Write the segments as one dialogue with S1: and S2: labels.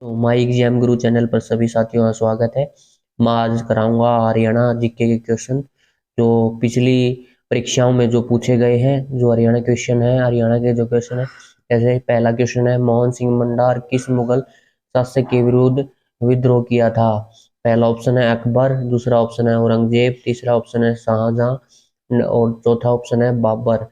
S1: तो my exam Guru channel पर सभी साथियों का स्वागत है। मैं आज कराऊंगा हरियाणा जीके के क्वेश्चन जो पिछली परीक्षाओं में जो पूछे गए हैं। जो हरियाणा क्वेश्चन है, हरियाणा के जो क्वेश्चन है, जैसे पहला क्वेश्चन है, मोहन सिंह मंडार किस मुगल शासक के विरुद्ध विद्रोह किया था? पहला ऑप्शन है अकबर, दूसरा ऑप्शन है औरंगजेब, तीसरा ऑप्शन है शाहजहां और चौथा ऑप्शन है बाबर।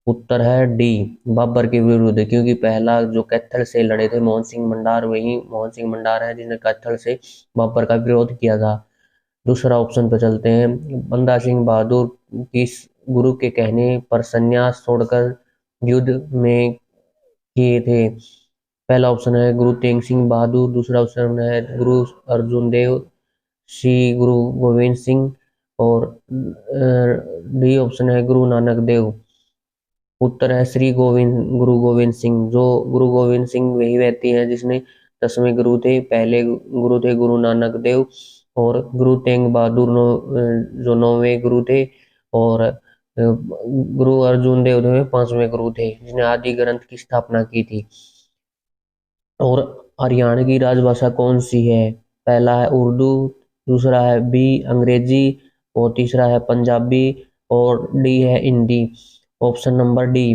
S1: उत्तर है डी, बाबर के विरुद्ध, क्योंकि पहला जो कैथल से लड़े थे मोहन सिंह मंडार, वही मोहन सिंह मंडार है जिसने कैथल से बाबर का विरोध किया था। दूसरा ऑप्शन पे चलते हैं, बंदा सिंह बहादुर किस गुरु के कहने पर संन्यास छोड़कर युद्ध में किए थे? पहला ऑप्शन है गुरु तेग सिंह बहादुर, दूसरा ऑप्शन है गुरु अर्जुन देव, सी गुरु गोविंद सिंह और डी ऑप्शन है गुरु नानक देव। उत्तर है श्री गोविंद गुरु गोविंद सिंह। जो गुरु गोविंद सिंह वही व्यक्ति है जिसने 10वें गुरु थे। पहले गुरु थे गुरु नानक देव और गुरु तेग बहादुर जो 9वें गुरु थे और गुरु अर्जुन देव जो 5वें गुरु थे जिन्हें आदि ग्रंथ की स्थापना की थी। और हरियाणा की राजभाषा कौन सी है? पहला है उर्दू, दूसरा है बी अंग्रेजी और तीसरा है पंजाबी और डी है हिंदी। ऑप्शन नंबर डी,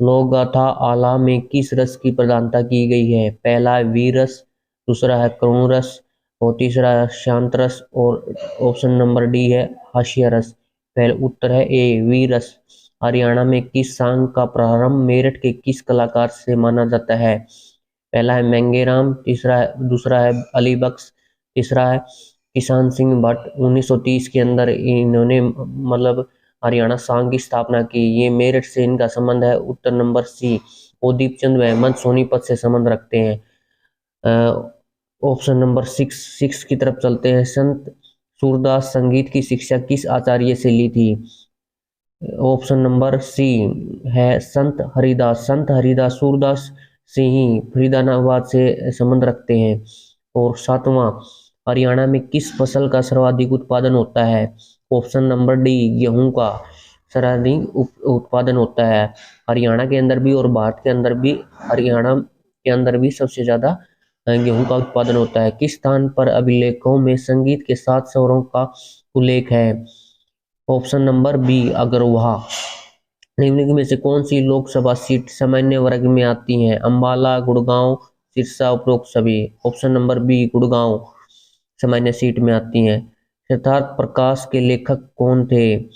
S1: लोक गाथा आला में किस रस की प्रधानता की गई है? पहला है वीर रस, दूसरा है करुण रस और तीसरा है शांत रस और ऑप्शन नंबर डी है हास्य रस। पहले उत्तर है ए वीर रस। हरियाणा में किस सांग का प्रारंभ मेरठ के किस कलाकार से माना जाता है? पहला है मेंगेराम, दूसरा है अली बख्श, तीसरा है किसान सिंह भट्ट। 1930 के अंदर इन्होंने मतलब हरियाणा सांग की स्थापना की। ये मेरठ से इनका संबंध है। उत्तर नंबर सी, वो दीपचंद महमद सोनीपत से संबंध रखते हैं। ऑप्शन नंबर सिक्स की तरफ चलते हैं, संत सूरदास संगीत की शिक्षा किस आचार्य से ली थी? ऑप्शन नंबर सी है संत हरिदास सूरदास से ही फरीदाबाद से संबंध रखते हैं। और सातवां, हरियाणा में किस फसल का सर्वाधिक उत्पादन होता है? ऑप्शन नंबर डी, गेहूं का सर्वाधिक उत्पादन होता है। हरियाणा के अंदर भी और भारत के अंदर भी, हरियाणा के अंदर भी सबसे ज्यादा गेहूं का उत्पादन होता है। किस स्थान पर अभिलेखों में संगीत के 7 स्वरों का उल्लेख है? ऑप्शन नंबर बी अग्रवाह। निम्नलिखित में से कौन सी लोकसभा सीट सामान्य वर्ग में आती है? अंबाला, गुड़गांव, सिरसा, उपरोक्त सभी। ऑप्शन नंबर बी गुड़गांव सामान्य सीट में आती है। सिद्धार्थ प्रकाश के लेखक कौन थे?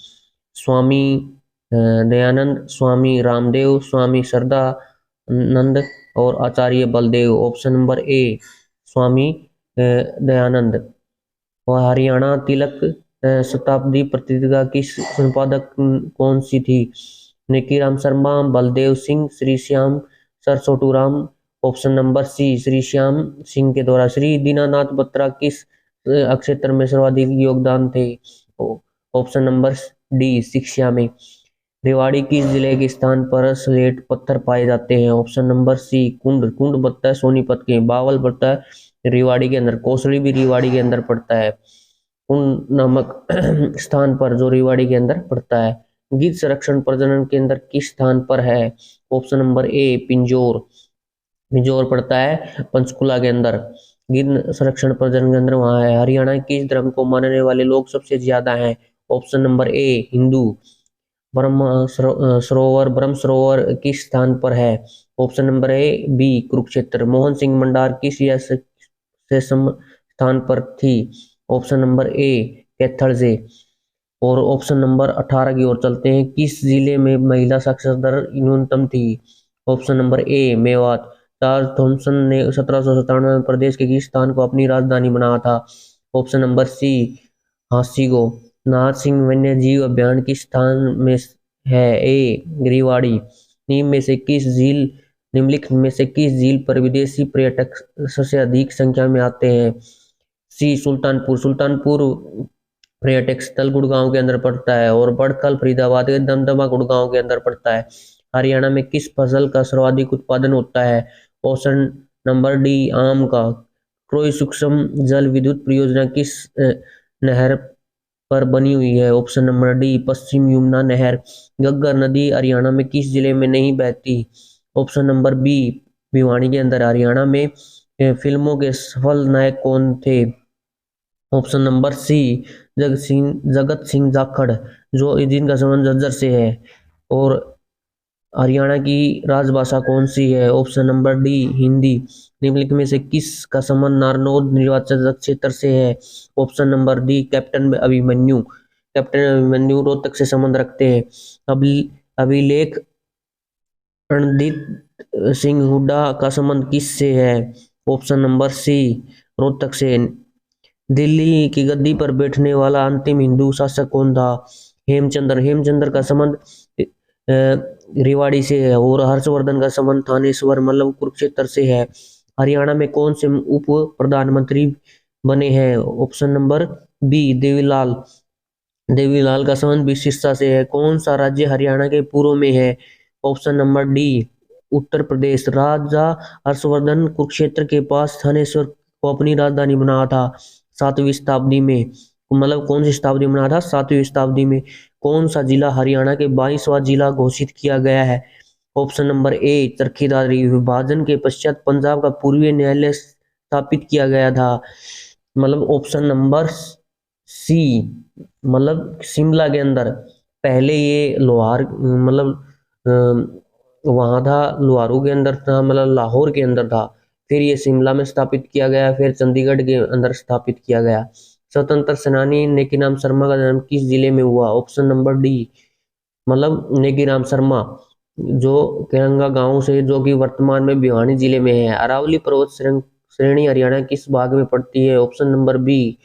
S1: स्वामी दयानंद, स्वामी रामदेव, स्वामी श्रद्धानंद और आचार्य बलदेव। ऑप्शन नंबर ए स्वामी दयानंद। और हरियाणा तिलक शताब्दी पत्रिका की संपादक कौन सी थी? Nikiram Sharma, Baldev Singh, Shri Shyam sir Chhoturam. Option number C Shri Shyam Singh के द्वारा। श्री दीनानाथ बत्रा किस क्षेत्र में सर्वाधिक योगदान थे? ऑप्शन नंबर डी शिक्षा में। रेवाड़ी किस जिले के स्थान पर स्लेट पत्थर पाए जाते हैं? ऑप्शन नंबर सी कुंड। कुंड पड़ता है सोनीपत के, बावल पड़ता है रेवाड़ी के अंदर, कोसली भी रेवाड़ी के अंदर पड़ता है। उन नामक स्थान पर जो रेवाड़ी के अंदर पड़ता है। गिद्ध संरक्षण प्रजनन के अंदर किस स्थान पर है? ऑप्शन नंबर ए पिंजौर। पिंजौर पड़ता है पंचकुला के अंदर। गिद्ध संरक्षण प्रजनन के अंदर वहां है। हरियाणा किस धर्म को मानने वाले लोग सबसे ज्यादा हैं? Option number A Hindu. Brahma Sarovar किस स्थान पर है? Option number A B Kurukshetra. Mohan Singh Mandar किस रियासत से स्थान पर थी? ऑप्शन नंबर ए कैथल से। और ऑप्शन नंबर 18 की ओर चलते हैं, किस जिले में महिला साक्षरता दर न्यूनतम थी? Option number A Mewat. Charles Thomson ने 1797 में प्रदेश के किस स्थान को अपनी राजधानी बनाया था? ऑप्शन नंबर सी हांसीगो। नाहर सिंह वन्य जीव अभ्यारण्य किस स्थान में है? ए रेवाड़ी। निम्नलिखित में से किस झील पर विदेशी पर्यटक सबसे अधिक संख्या में आते हैं? सी सुल्तानपुर। सुल्तानपुर पर्यटक स्थल गुड़गांव के अंदर पड़ता है और बड़खल फरीदाबाद के दमदमा गुड़गांव के अंदर पड़ता है। हरियाणा में किस फसल का सर्वाधिक उत्पादन होता है? ऑप्शन नंबर डी आम का। क्रोई सूक्ष्म जल विद्युत परियोजना किस नहर पर बनी हुई है? ऑप्शन नंबर डी पश्चिम यमुना नहर। घग्गर नदी हरियाणा में किस जिले में नहीं बहती? ऑप्शन नंबर बी भिवानी के अंदर। हरियाणा में फिल्मों के सफल नायक कौन थे? ऑप्शन नंबर सी, जगत सिंह जाखड़, जो जिनका संबंध झज्जर से है। और हरियाणा की राजभाषा कौन सी है? Option number D, Hindi. निम्नलिखित में से किसका संबंध नारनौल निर्वाचन क्षेत्र से है? Option number D, captain Abhimanyu. Captain Abhimanyu Rohtak से संबंध रखते हैं। अभिलेख रणदीप सिंह हुड्डा का संबंध किससे है? ऑप्शन नंबर सी, रोहतक से। दिल्ली की गद्दी पर बैठने वाला अंतिम हिंदू शासक कौन था? हेमचंद्र। हेमचंद्र का संबंध रेवाड़ी से है। और हर्षवर्धन का संबंध थानेश्वर मतलब कुरुक्षेत्र से है। हरियाणा में कौन से उप प्रधानमंत्री बने हैं? Option number B, Devilal. Devilal का संबंध भी सिरसा से है। कौन सा राज्य हरियाणा के पूर्व में है? Option number D, Uttar Pradesh. राजा हर्षवर्धन कुरुक्षेत्र के पास थानेश्वर को अपनी राजधानी बनाया था 7वीं शताब्दी में। मतलब कौन सी शताब्दी में बनाया था? 7वीं शताब्दी में। कौन सा जिला हरियाणा के 22वां जिला घोषित किया गया है? ऑप्शन नंबर ए, चरखीदारी। विभाजन के पश्चात पंजाब का पूर्वीय न्यायालय स्थापित किया गया था। मतलब ऑप्शन नंबर सी, मतलब शिमला के अंदर। पहले ये लोहार मतलब वहां था, लोहारू के अंदर था, मतलब लाहौर के अंदर था। फिर ये शिमला में स्थापित किया गया, फिर चंडीगढ़ के अंदर स्थापित किया गया। स्वतंत्र सेनानी नेकीराम शर्मा का जन्म किस जिले में हुआ? ऑप्शन नंबर डी, मतलब नेकीराम शर्मा, जो केरंगा गांव से, जो कि वर्तमान में भिवानी जिले में है। अरावली पर्वत श्रेणी हरियाणा किस भाग में पड़ती है? ऑप्शन नंबर बी,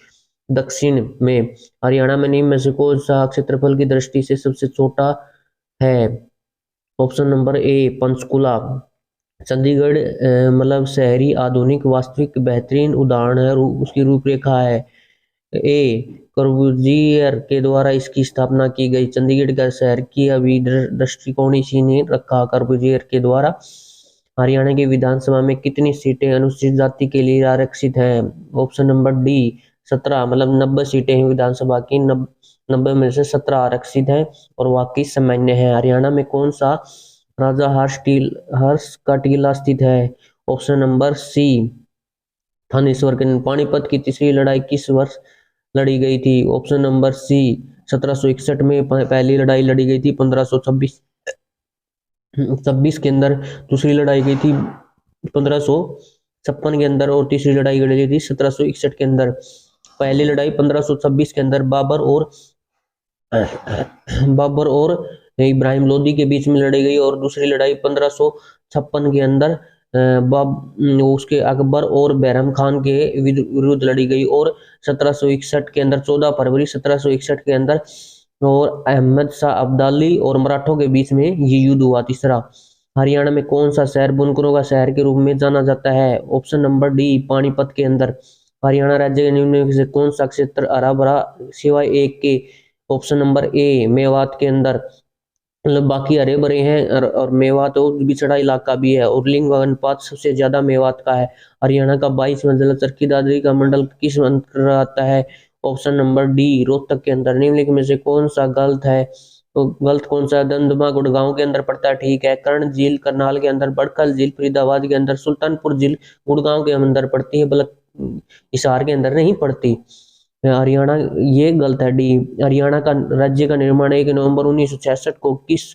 S1: दक्षिण में। हरियाणा में निम्न में से कौन सा क्षेत्रफल की दृष्टि से सबसे छोटा है? ऑप्शन नंबर ए, पंचकुला। चंडीगढ़ मतलब शहरी आधुनिक वास्तविक बेहतरीन उदाहरण है। उसकी रूपरेखा है। ए, कॉर्बूजियर के द्वारा इसकी स्थापना की गई। चंडीगढ़ का शहर की अभी दृष्टिकोण इसी ने रखा, कॉर्बूजियर के द्वारा। हरियाणा की विधानसभा में कितनी सीटें अनुसूचित जाति के लिए आरक्षित हैं? Option number D, 17। मतलब 90 सीटें हैं विधानसभा की। 90 में से 17 आरक्षित हैं और बाकी सामान्य है। हरियाणा में कौन सा राजा हर्ष का टीला स्थित है? ऑप्शन नंबर सी, थानेश्वर के। पानीपत की तीसरी लड़ाई किस वर्ष लड़ी गई थी? ऑप्शन नंबर सी, 1761 में पहली लड़ाई लड़ी गई थी। 1526 के अंदर दूसरी लड़ाई गई थी। 1556 के अंदर और तीसरी लड़ाई लड़ी गई थी 1761 के अंदर। पहली लड़ाई 1526 के अंदर बाबर और इब्राहिम लोदी के बीच में लड़ी गई। और दूसरी लड़ाई 1556 के अंदर उसके अकबर और बैरम खान के विरुद्ध लड़ी गई। और 1761 के अंदर 14 फरवरी 1761 के अंदर और अहमद शाह अब्दाली और मराठों के बीच में ये युद्ध हुआ। तीसरा, हरियाणा में कौन सा शहर बुनकरों का शहर के रूप में जाना जाता है? ऑप्शन नंबर डी, पानीपत के अंदर। हरियाणा राज्य के निम्न में से कौन सा क्षेत्र हरा भरा सिवाय एक के? ऑप्शन नंबर ए, मेवात के अंदर। मतलब बाकी हरे भरे हैं और मेवात तो बिछड़ा इलाका भी है। और लिंग अनुपात सबसे ज्यादा मेवात का है। हरियाणा का 22वां जिला चरखी दादरी का मंडल किस अंतर्गत आता है? ऑप्शन नंबर डी, रोहतक के अंदर। निम्नलिखित में से कौन सा गलत है? तो गलत कौन सा? दंदमा गुड़गांव के अंदर पड़ता है, ठीक है। कर्ण झील करनाल के अंदर, बड़खल झील फरीदाबाद के अंदर, सुल्तानपुर झील गुड़गांव के अंदर पड़ती है, बल्कि हिसार के अंदर नहीं पड़ती। हरियाणा, ये गलत है डी। हरियाणा का राज्य का निर्माण 1 नवंबर 1966 को किस